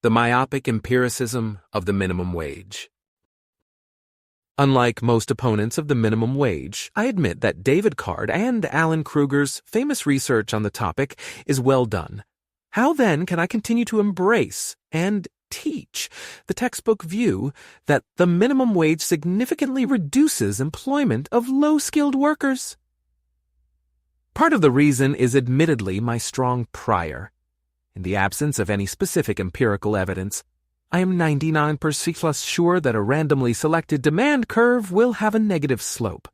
The myopic empiricism of the minimum wage. Unlike most opponents of the minimum wage, I admit that David Card and Alan Kruger's famous research on the topic is well done. How then can I continue to embrace and teach the textbook view that the minimum wage significantly reduces employment of low-skilled workers? Part of the reason is admittedly my strong prior. In the absence of any specific empirical evidence, I am 99% plus sure that a randomly selected demand curve will have a negative slope.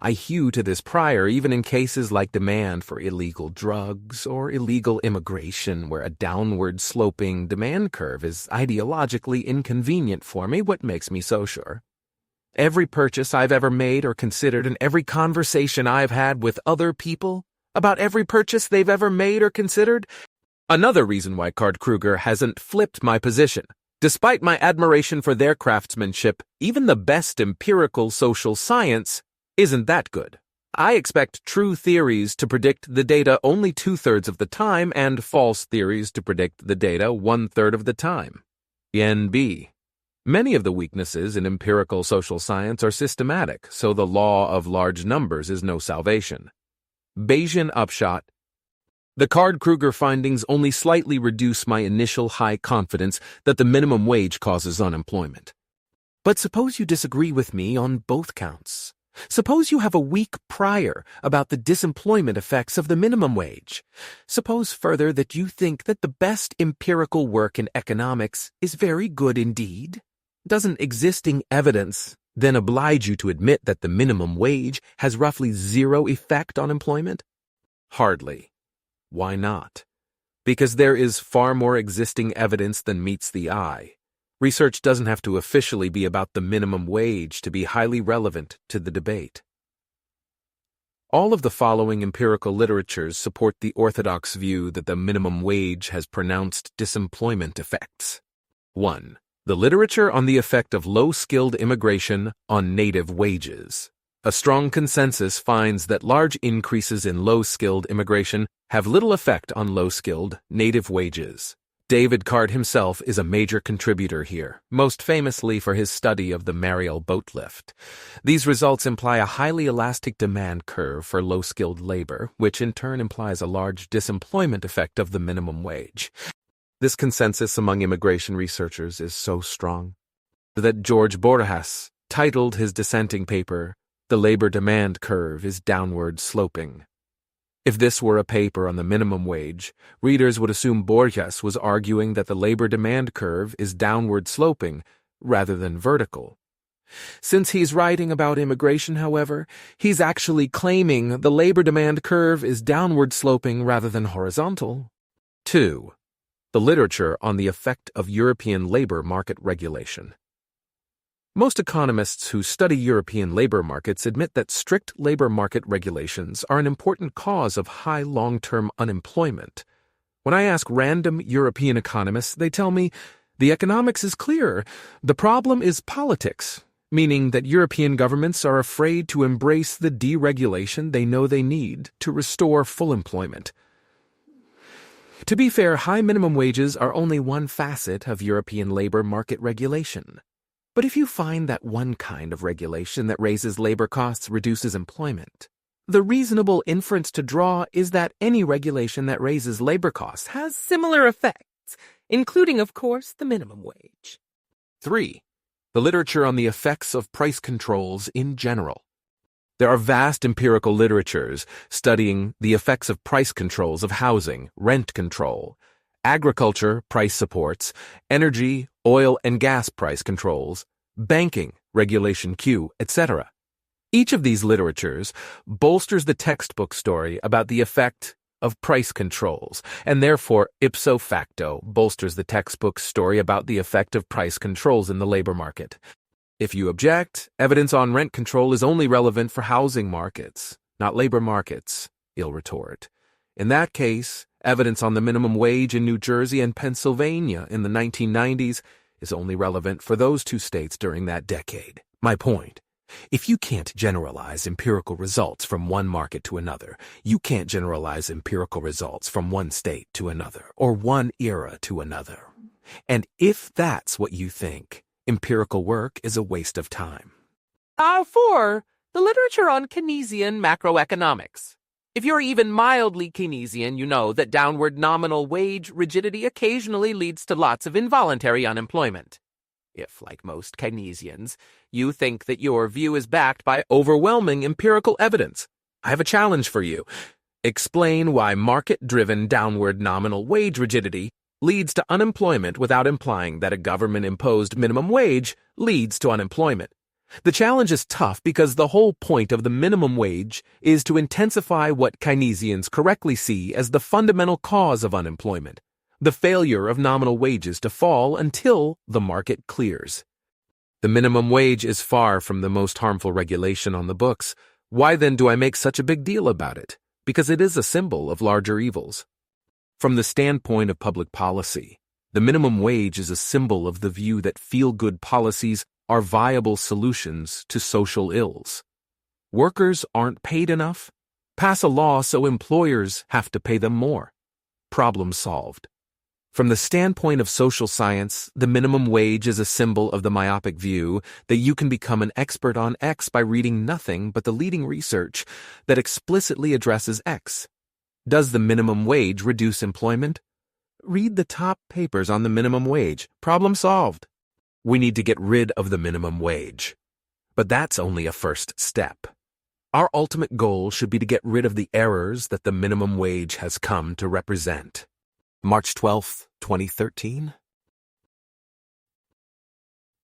I hew to this prior even in cases like demand for illegal drugs or illegal immigration, where a downward-sloping demand curve is ideologically inconvenient for me. What makes me so sure? Every purchase I've ever made or considered, and every conversation I've had with other people about every purchase they've ever made or considered. Another reason why Card-Kruger hasn't flipped my position. Despite my admiration for their craftsmanship, even the best empirical social science isn't that good. I expect true theories to predict the data only 2/3 of the time and false theories to predict the data 1/3 of the time. NB. Many of the weaknesses in empirical social science are systematic, so the law of large numbers is no salvation. Bayesian upshot. The Card-Kruger findings only slightly reduce my initial high confidence that the minimum wage causes unemployment. But suppose you disagree with me on both counts. Suppose you have a weak prior about the disemployment effects of the minimum wage. Suppose further that you think that the best empirical work in economics is very good indeed. Doesn't existing evidence then oblige you to admit that the minimum wage has roughly zero effect on employment? Hardly. Why not? Because there is far more existing evidence than meets the eye. Research doesn't have to officially be about the minimum wage to be highly relevant to the debate. All of the following empirical literatures support the orthodox view that the minimum wage has pronounced disemployment effects. 1. The literature on the effect of low-skilled immigration on native wages. A strong consensus finds that large increases in low-skilled immigration have little effect on low-skilled native wages. David Card himself is a major contributor here, most famously for his study of the Mariel boat lift. These results imply a highly elastic demand curve for low-skilled labor, which in turn implies a large disemployment effect of the minimum wage. This consensus among immigration researchers is so strong that George Borjas titled his dissenting paper, "The Labor Demand Curve is Downward Sloping." If this were a paper on the minimum wage, readers would assume Borjas was arguing that the labor demand curve is downward sloping rather than vertical. Since he's writing about immigration, however, he's actually claiming the labor demand curve is downward sloping rather than horizontal. 2. The literature on the effect of European labor market regulation. Most economists who study European labor markets admit that strict labor market regulations are an important cause of high long-term unemployment. When I ask random European economists, they tell me the economics is clear. The problem is politics, meaning that European governments are afraid to embrace the deregulation they know they need to restore full employment. To be fair, high minimum wages are only one facet of European labor market regulation. But if you find that one kind of regulation that raises labor costs reduces employment, the reasonable inference to draw is that any regulation that raises labor costs has similar effects, including, of course, the minimum wage. 3. The literature on the effects of price controls in general. There are vast empirical literatures studying the effects of price controls of housing, rent control, agriculture price supports, energy, oil and gas price controls, banking, regulation Q, etc. Each of these literatures bolsters the textbook story about the effect of price controls, and therefore, ipso facto, bolsters the textbook story about the effect of price controls in the labor market. If you object, evidence on rent control is only relevant for housing markets, not labor markets, he'll retort. In that case, evidence on the minimum wage in New Jersey and Pennsylvania in the 1990s is only relevant for those two states during that decade. My point, if you can't generalize empirical results from one market to another, you can't generalize empirical results from one state to another or one era to another. And if that's what you think, empirical work is a waste of time. 4. The literature on Keynesian macroeconomics. If you're even mildly Keynesian, you know that downward nominal wage rigidity occasionally leads to lots of involuntary unemployment. If, like most Keynesians, you think that your view is backed by overwhelming empirical evidence, I have a challenge for you. Explain why market-driven downward nominal wage rigidity leads to unemployment without implying that a government-imposed minimum wage leads to unemployment. The challenge is tough because the whole point of the minimum wage is to intensify what Keynesians correctly see as the fundamental cause of unemployment, the failure of nominal wages to fall until the market clears. The minimum wage is far from the most harmful regulation on the books. Why then do I make such a big deal about it? Because it is a symbol of larger evils. From the standpoint of public policy, the minimum wage is a symbol of the view that feel-good policies are viable solutions to social ills. Workers aren't paid enough? Pass a law so employers have to pay them more. Problem solved. From the standpoint of social science, the minimum wage is a symbol of the myopic view that you can become an expert on X by reading nothing but the leading research that explicitly addresses X. Does the minimum wage reduce employment? Read the top papers on the minimum wage. Problem solved. We need to get rid of the minimum wage. But that's only a first step. Our ultimate goal should be to get rid of the errors that the minimum wage has come to represent. March 12, 2013.